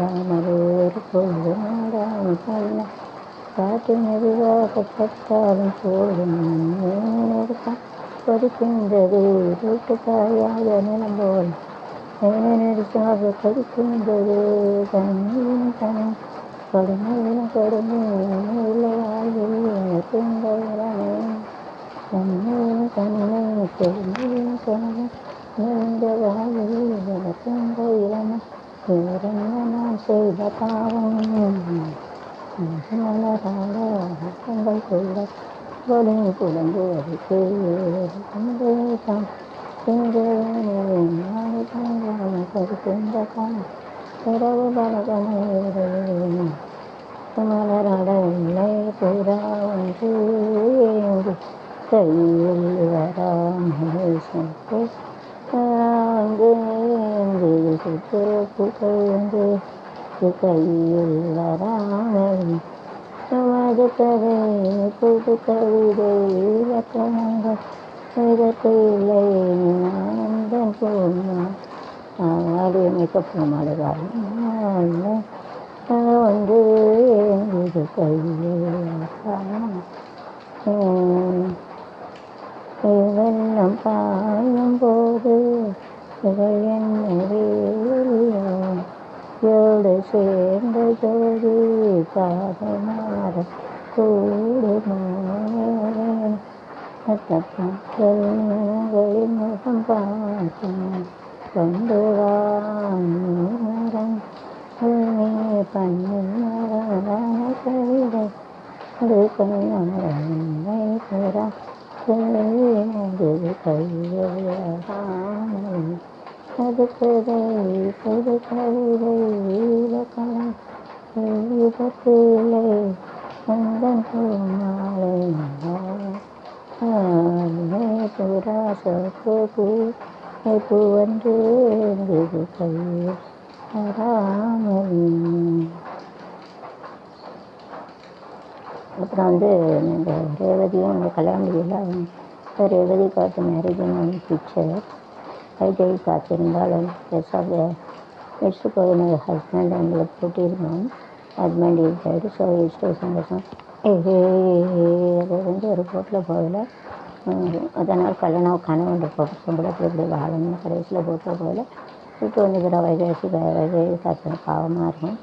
சொல்லாமல் ஒரு பொழுது நாடாமல் சொல்ல காற்று மெதுவாக பட்டாலும் போதும் நெருக்கம் கொதிக்கின்றது வீட்டு காயாத நிலம் போல் நெருசாக கொதிக்கின்றது கண்ணீரும் தனி கடுமையிலும் கடுமை இல்லையாகிய தன்மையிலும் தன்மை கொடுமையிலும் கனவு நிறைந்த வாழ்வில் எனக்குந்த இளமை வேறென்ன நான் செய்த பாவம் மலராட அர்த்தங்கள் கூட வலிமை புலம்புவது தான் நாளை தங்காமல் கருத்துந்த காலம் இரவு பலகனே மலராட இல்லை புறா ஒன்று ஏங்கு கையில் வராமல் சென்று புகழ்ந்து கையில் வராமல் நமது கதை புது கவிதை இலக்கணங்கள் இதற்கு இல்லை ஆனந்தன் பூமா ஆடு மேக்கப் பூமாடு வந்து எங்குது கையில் வெள்ளம் பாயும் போது இவள் என்னோடு சேர்ந்த ஜோதி பாதமாற கூடுமாகளின் முகம் பார்க்கும் கொண்டு வாரம் பண்ணின் மரமான கவிதை அது கண்ணை புறா அது கதை புது கவிதை இலக்கணம் இதற்கில்லை வந்தன் பூமாலை புறா சொற்கு பூ வந்து கையில் வராமல். அப்புறம் வந்து இந்த ரேவதியும் இந்த கல்யாணத்தில் ரேவதி காட்டு மேரேஜின் பிக்சர் வைஜெய் காத்திருந்தால் இட்ஸ் மை ஹஸ்பண்ட் அண்ட் போட்டிருந்தோம். Husband is side so it's சந்தோஷம். அது வந்து ஒரு போட்டில் போகல, அதனால் கல்யாணம் கனவு சம்பளத்தில் இப்படி வாழணும் கடைசியில் போட்டில் போகல விட்டு வந்துக்கிற வைஜெய் காத்து பாவமாக இருக்கும்.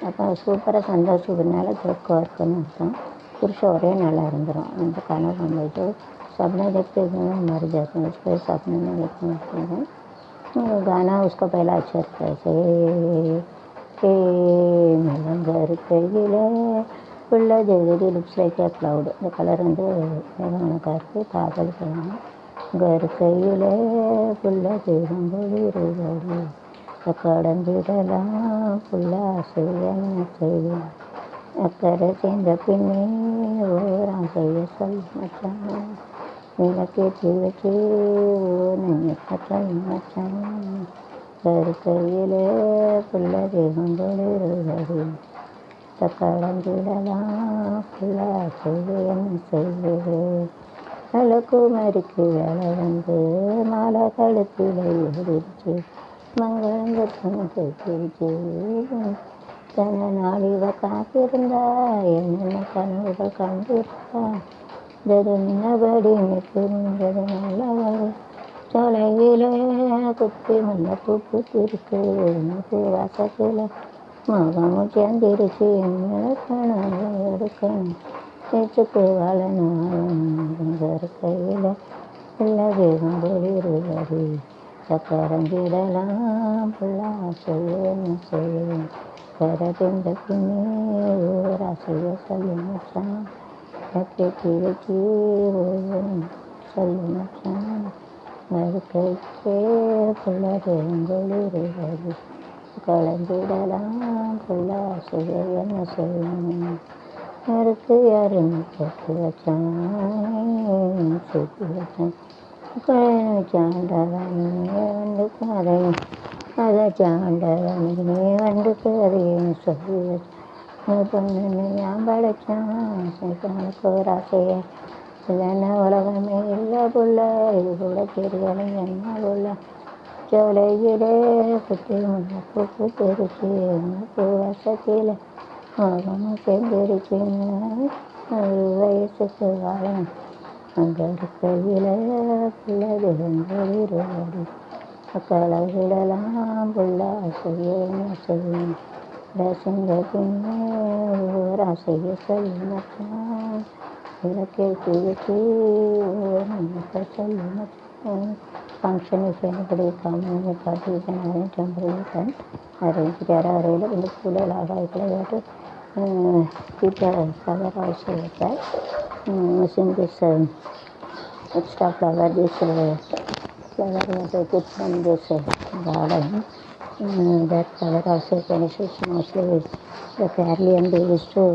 அப்போ சூப்பராக சந்தோஷத்தினால ஜோக்கு இருக்குன்னு அர்த்தம். புருஷன் ஒரே நல்லா இருந்துடும். அந்த கனவு வந்துட்டு सपना देखते हुए मर जाते हैं, उसको सपने में देखते हैं. गाना उसका पहला अक्षर कैसे घर கையிலே புள்ள ஜெயதி லுக்ஸ் லைக் ஏ க்ளவுட். இந்த கலர் வந்து மேகவனக்காக இருக்குது. காதல் சொல்லணும். घर கையிலே புள்ள ஜெயம்பொழி இருபடி கடந்திடலாம் புள்ள செய்ய செய்வேன் அக்கறை சேர்ந்த பின்னே ஓராம் செய்ய சொல் மச்சான் விளக்கேற்றி வச்சு சொல் மச்சான். घर கையிலே புள்ள ஜெயம்பொழி இருபடி கடந்திடலாம் புள்ள செய்வேன் செய்வேன். கலக்குமரிக்கு வேலை வந்து மாலை கழுத்தில் ஏறிடுச்சு மங்களம் கைப்பிடிச்சு தன நாளிவ காத்திருந்தா என்னென்ன கனவுகள் கண்டிருந்தா தருமினபடி நிற்கிறது நல்லவள் தொலைவில குத்தி முன்ன பூத்திருக்கு வாசத்தில் மகமும் சேர்ந்துருச்சு கனவு எடுக்கணும் பேச்சுக்கு வாழணும். கையில் பிள்ளை வேகம் போலிருவடி சக்கரஞ்சிடலாம் பிள்ளை செய்யணும் செய்யும் கரபிந்த பின்னே ஊரா செய்ய சொல்லி மச்சான் பேச்சு வச்சு சொல்லி மச்சான். கைக்கே பிள்ளை வேகம் போலிருவடி கலஞ்சிடலாம் பிள்ளை செய்ய என்ன செய்யணும். யாருக்கு யாருன்னு போட்டு வச்சான் சுற்றி வச்சான் சாண்டவனே வந்து கதையும் அதை சாண்டவனே வந்து கதையும் சொல்லி வச்சான் பொண்ணு ஏன் படைச்சான் கணக்கு ஒரு ஆசைய இல்லைன்னா உலகமே இல்லை புள்ள இது கூட தெரியலை என்ன புள்ள ஜோலையிலே குட்டி முன்னப்பு பூத்திருச்சு பூ வசத்தில் மகமும் சேர்ந்திருச்சுன்னு ஒரு வயசுக்கு வாழம் அங்கே இருக்கையில் பிள்ளது இருவாடி மக்களை விடலாம் புள்ள செய்ய செய்யும் ரசங்க பின்னே ஒரு ஆசையை சொல்லினத்தான் விளக்கேற்றி வச்சு நமக்கு சொல்லினத்தான் function if anybody come in the party you can arrange temporary tent arrange there are available full lava you have to keep the flower also like that using this extra flower this flower you have to put from this garden that flower also finishes mostly the fairly and they used to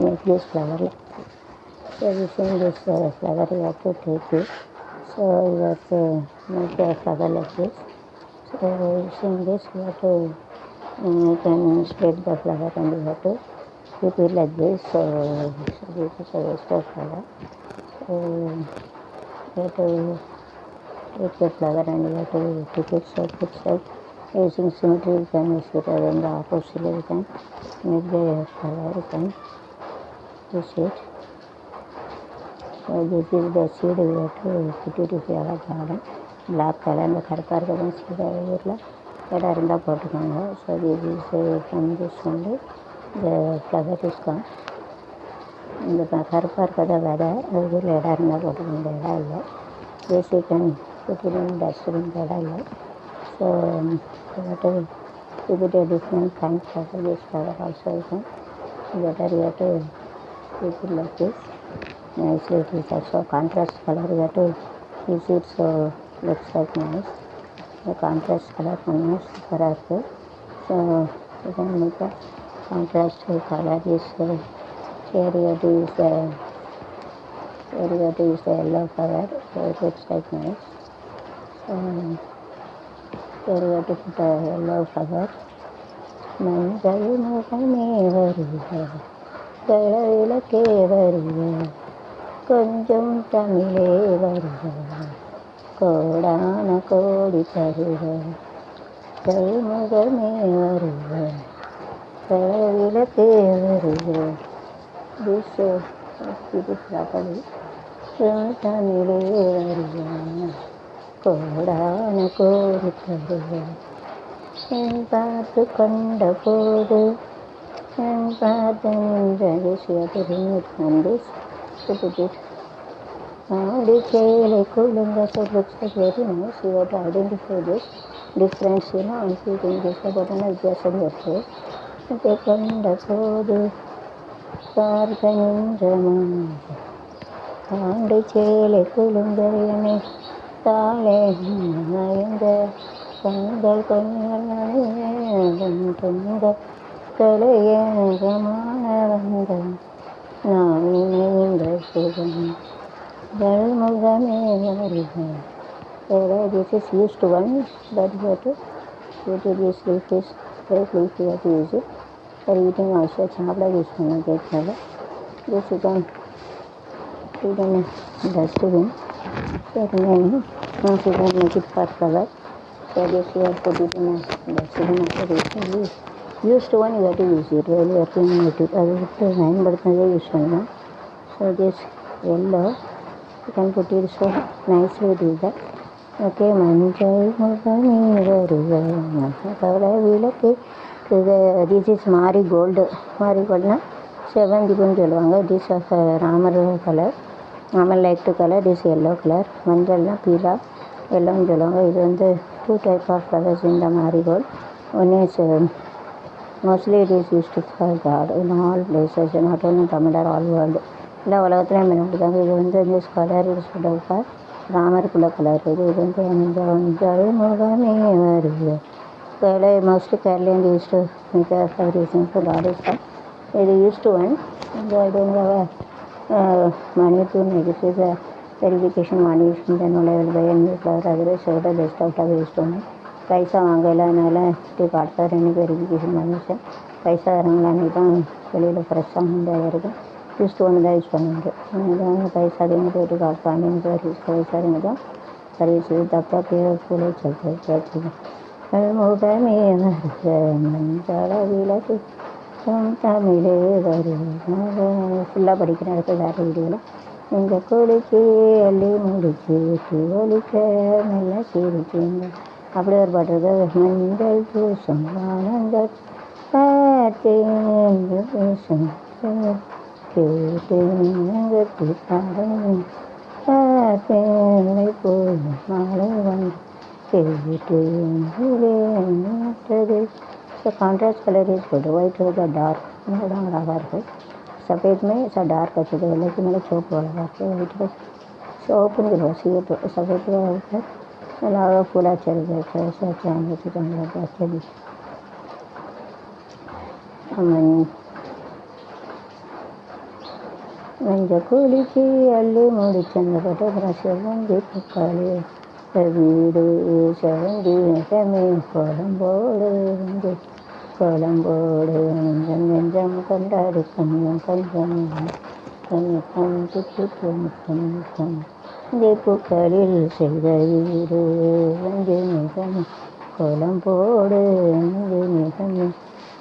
make this flower like so using this flower you have to take it so you have to make the flower like this so using this you have to you can spread the flower and you have to keep it like this so this is a waste of flower so you have to take the flower and you have to keep it so put side using symmetry you can use it and the opposite you can make the flower you can use it so this is the seed we have to put it in our garden black color and the கருப்பாக இருக்கிற seed ஊரில் இடம் இருந்தால் போட்டுக்கோங்க so this is from this only the flower is come இந்த கருப்பாக இருக்கிறத விதை ஊரில் இடம் இருந்தால் போட்டுக்கோங்க இடம் இல்லை பேசிக்கன் put in dustbin இடம் இல்லை so you have to keep it a different kind of this flower also you can better you have to keep it like this nicely it is also contrast color you have to use it so looks like nice the contrast color பண்ணால் சூப்பராக இருக்குது so you can make a contrast color is here you have to use the yellow color so it looks like nice so here you have to put a yellow flower மஞ்சள் முகமே வருக விளக்கே வருக கொஞ்சம் தமிழே வருக கோடான கோடி தருக கல்முகமே வருக விளக்கே வருக திசை properly தமிழே வருக கோடான கோடி தருக என் பார்த்து கொண்ட போது என் பார்த்து நின்றது சிவபெருமிட் ஆடி சேலை குழுங்க so it looks like very nice you have to identify this difference and feeling this பட்டன வித்தியாசம் இருக்குது கொண்ட போது பார்க்க நின்றமாக ஆடி சேலை குழுங்க என்னை தாளே நயந்த கண்கள் கொண்ட கலையகமான வந்த நான் இணைந்த சுகம் கல்முகமே வருக this is used to one but you have to this leaf is fresh leaf you have to use it for eating also சாப்பிட யூஸ் பண்ண கேட்காது this you can put in a dustbin so remaining once you can make it for color so this you have to put it in a dustbin after this used to one you have to use it really you have to make it அது விட்டு பயன்படுத்தினதே use பண்ணலாம் so this yellow you can put it so nicely do that okay மஞ்சள் முகமே வருக கவலை விளக்கு this is marigoldனா செவந்திப்புன்னு சொல்லுவாங்க this is Ramar colour Ramar like to colour this yellow colour மஞ்சள்னா பீலா எல்லோன்னு சொல்லுவாங்க இது வந்து 2 type of flowers in the marigold one is mostly it is used for God in all places not only Tamil or all world எல்லா உலகத்துலையும் பயன்படுத்தாங்க இது வந்து this color is for ராமருக்குள்ள கலர் இது வந்து மஞ்சள் முகமே வருக Kerala mostly Kerala used to make a celebration for God is that it is used to one I don't have money to make it is a verification money then only I will buy a new flower otherwise so the best out of used to one பைசா வாங்கலைனால இப்படி காட்டுறாரு எனக்கு verification பண்ணிச்சேன் பைசா இறங்கலான்னு தான் வெளியில் ஃப்ரெஷ்ஷாக முந்தைய இருக்கும் use ஒன்று தான் யூஸ் பண்ணுவாங்க பைசா அதிகமாக போய்ட்டு காட்டுறாங்க பைசா இறங்கி தான் परिचय तप के फूल चलते मुखमे மஞ்சள விளக்கு தமிழே வரும் ஃபுல்லாக படிக்கிறேன். அடுத்த வேறு வீடியோவில் இந்த குளிச்சு அள்ளி முடிச்சு ஒலிக்க மெல்ல சிரிச்சுங்க அப்படி ஒரு பாட்டு இருக்கு. மஞ்சள் பூசும் ஆனந்தம் பார்த்தேன் பூசும் கேட்டேன் பாடல் பார்த்தேன் போய் மாலை வந்து கேட்டது. So contrast colour is good. White होगा डार्क थोड़ा अड़ावा है. सफ़ेद में ऐसा डार्क अच्छे थे लेकिन मेरा चौक वाला है. वाइट का शॉप नहीं रहा सी तो सफ़ेद का होता है अलावा फूला चल गया ऐसा चांद होती तो मेरा अच्छा भी மஞ்சள் குளிச்சு அள்ளி முடிச்சந்த பட்டபிரசவந்தி பக்காளி வீடு செவந்தி செமீன் குழம்போடு வந்து குழம்போடு நெஞ்சம் நெஞ்சம் கொண்டாடி கொஞ்சம் கொஞ்சம் கண்ணிக்கம் சுற்றி பூக்களில் செய்த வீடு வந்து மிகம் குழம்போடு வந்து மிகம்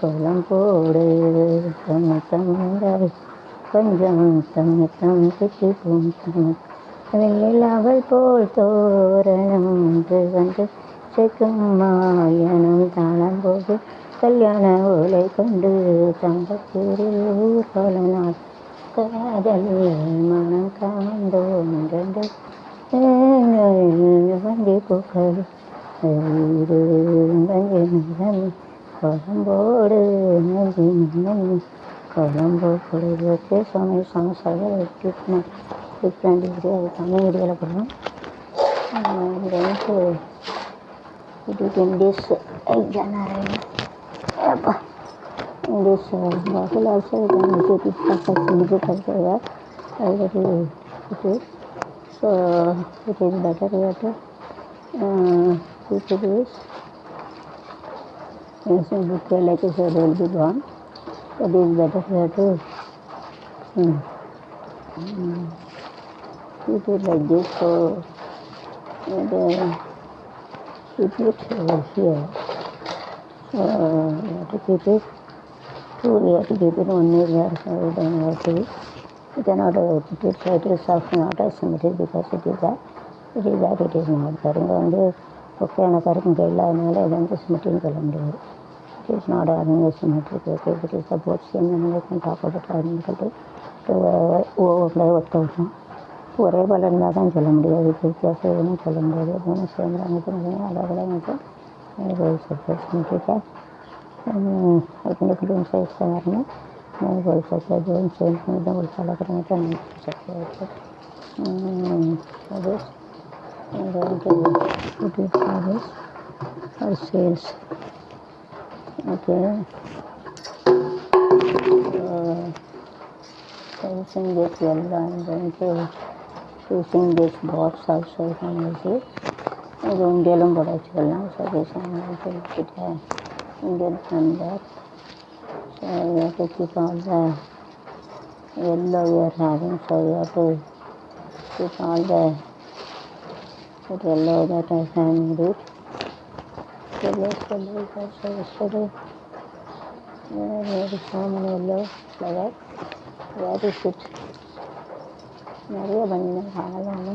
குழம்போடு கண்ணிக்கம் கொஞ்சம் தம்மித்தம் சுற்றி வெள்ளில் போல் தோரணம் வந்து செக்கும் மாயனம் தாளம் போது கல்யாண ஓலை கொண்டு தங்கத்தூரில் ஊர்வல நாள் காதல் மனம் காண்டோம் வண்டி பூக்கள் வீடு குழம்போடு குழம்பு பொழுது வச்சு சமையல் சமைச்சாக டிஃப்ரெண்ட் வீடியோ அது தமிழ் வீடியோவில் போடுறோம். in this generation in this bottle also you can visit it visit also here already it is so it is better here to keep it is yes book like I said will be gone. It is better here to keep it like this so keep it over here. So we have to keep it we have to keep it only here so we don't have to we cannot put it so it is not as symmetric because it is that it is not பாருங்க வந்து ஒக்கையான கருப்பு இல்லாதனால இது வந்து சிமெட்ரின்னு சொல்ல முடியாது. It is not having a symmetric okay if it is the both same then we can talk about identical to ஒத்த விட்டோம் ஒரே போல் இருந்தால் தான் சொல்ல முடியாது. வித்தியாசம் எதுவும் சொல்ல முடியாது. எதுவும் சேர்ந்து அழகாக சிமெட்ரிக்காக अपने फिल्म से इसका बारे में नहीं बोल सकता जो चेंज में एकदम उल्टा लग रहा है तो नहीं बोल सकते और sales okay using this yellow I'm going to using this box also you can use it இது இந்தியாவிலும் போட வச்சுக்கலாம். So this I'm going to put a Indian handbag. So we have to keep all the yellow we are having. So we have to keep all the yellow that I have made it. So yesterday I made so many yellow flowers. Where is it? நிறைய பண்ணினேன் காலம்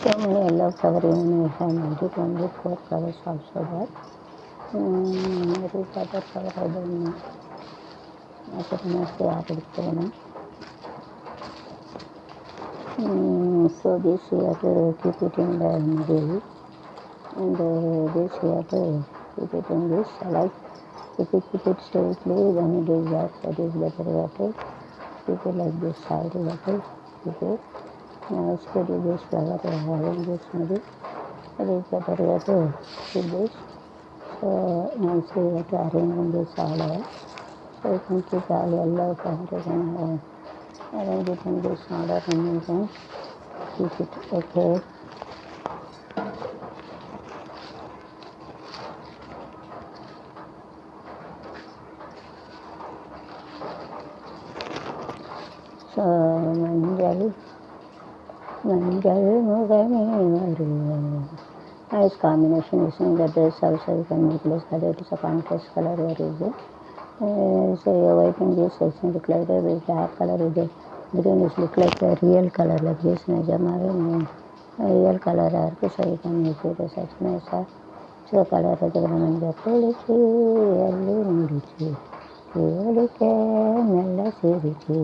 so many yellow flower even I have made it only 4 flowers also there. It is other flower I don't know. I should not say I will say no. So this we have to keep it in the middle and this we have to keep it in this like if you keep it straightly then it is that is better we have to keep it like this side we have to keep it. Now it's good with this flower I have in this middle. It is better we have to keep this So now see what to arrange this order. So you can keep all yellow painted and arrange it in this order and you can keep it. Okay. So மஞ்சள் முகமே வருவாய். Nice combination. You see the dress also you can make this color. It is a contrast color very easy. So white and this section look like a black color with the green is look like a real color like this. நிஜமாவே real color இருக்கு. So you can make it such nice. So color எடுத்துக்கிற மஞ்சள் குளிச்சு எள்ளி முடிச்சு கேளிக்க நல்ல சிரிச்சு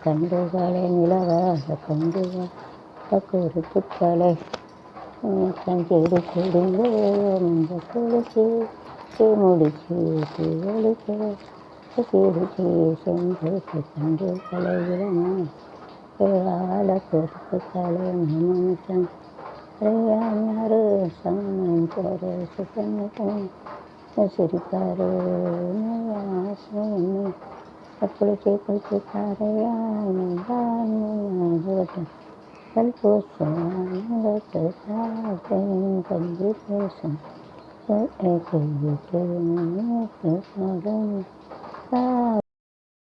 கண்டுகளை நிலவாக கண்டுகள் கருத்துக்களை செடி கொடிங்க மஞ்சள் குளிச்சு முடிச்சு கேளிக்க சிரிச்சு செஞ்சு கண்டுகளை விழால கருத்துக்களை மனுஷன் யாரு சங்கரு சுத்தம் சிரிப்பாரு குளிச்சு குளிச்சுக்காரையா கல்பூசம் பேசும்